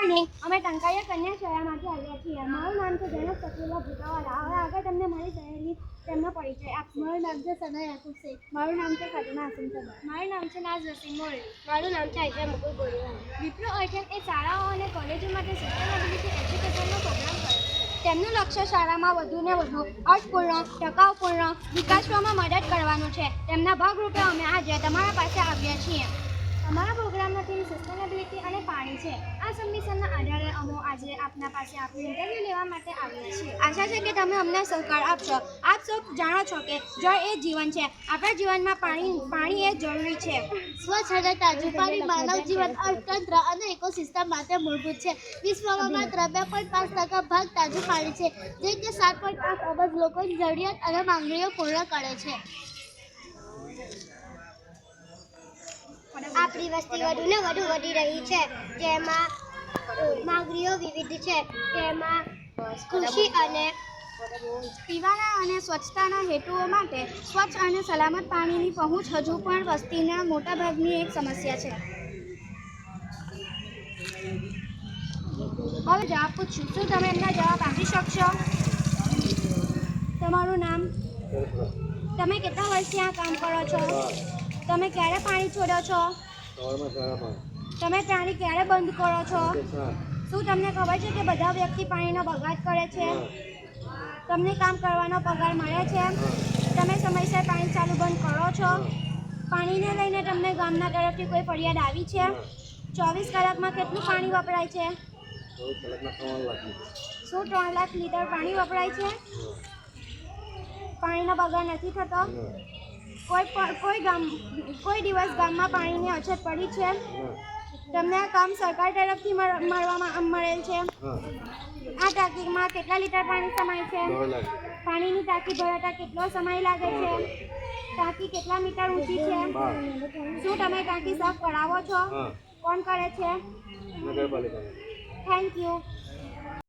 Morning, અમે ટંકારિયા કન્યા શાળામાંથી આવ્યા છીએ. મારું નામ છે જૈનબ સફીલા ભૂતાવાલા. હવે આગળ તમને મારી સહેલી તેમનો પરિચય આપશે. મારું નામ છે સના યાકુબ શેખ. મારું નામ છે ફાતિમા હસીમ સબા. મારું નામ છે નાઝ રસીમ મોરી. મારું નામ છે આયશા મુકુલ ગોરીવાલા. વિપ્રો અર્જન એ શાળાઓ અને કોલેજો માટે સિસ્ટમેટિક એજ્યુકેશનનો પ્રોગ્રામ કરે છે. તેમનું લક્ષ્ય શાળામાં વધુને વધુ અર્થપૂર્ણ, ટકાઉપૂર્ણ વિકાસમાં મદદ કરવાનું છે. તેમના ભાગરૂપે અમે આજે તમારા પાસે આવ્યા છીએ. અમારા પ્રોગ્રામનો થીમ સસ્ટેનેબિલિટી અને પાણી છે. આ સબમિશનના આધારે અમે આજે આપના પાસે આપણું ઇન્ટરવ્યૂ લેવા માટે આવ્યા છીએ. આશા છે કે તમે અમને સહકાર આપશો. આપ સૌ જાણો છો કે જળ એ જીવન છે. આપણા જીવનમાં પાણી એ જરૂરી છે. સ્વચ્છ અને તાજું પાણી માનવ જીવન, અર્થતંત્ર અને ઇકોસિસ્ટમ માટે મૂળભૂત છે. વિશ્વમાં માત્ર 2.5% ભાગ તાજું પાણી છે, જે કે 7.8 અબજ લોકોની જરૂરિયાત અને માંગણીઓ પૂર્ણ કરે છે. આપણી વસ્તી વધુને વધુ વધી રહી છે, જેમાં માંગણીઓ વિવિધ છે. તેમાં કૃષિ અને પીવાના અને સ્વચ્છતાના હેતુઓ માટે સ્વચ્છ અને સલામત પાણીની પહોંચ હજુ પણ વસ્તીના મોટાભાગની એક સમસ્યા છે. હવે જવાબ પૂછશું. શું તમે એમના જવાબ આપી શકશો? તમારું નામ? તમે કેટલા વર્ષથી આ કામ કરો છો? તમે ક્યારે પાણી છોડો છો? તમે પાણી ક્યારે બંધ કરો છો? શું તમને ખબર છે કે બધા વ્યક્તિ પાણીનો બગાડ કરે છે? તમને કામ કરવાનો પગાર મળે છે? તમે સમયસર પાણી ચાલુ બંધ કરો છો? પાણીને લઈને તમને ગામના તરફથી કોઈ ફરિયાદ આવી છે? 24 કલાકમાં કેટલું પાણી વપરાય છે? શું 3 લાખ લીટર પાણી વપરાય છે? પાણીનો બગાડ નથી થતો? કોઈ દિવસ ગામમાં પાણીની અછત પડી છે? તમને આ કામ સરકાર તરફથી મળેલ છે? આ ટાંકીમાં કેટલા લીટર પાણી સમાય છે? પાણીની ટાંકી ભરાતા કેટલો સમય લાગે છે? ટાંકી કેટલા મીટર ઊંચી છે? શું તમે ટાંકી સાફ કરાવો છો? કોણ કરે છે? Thank you.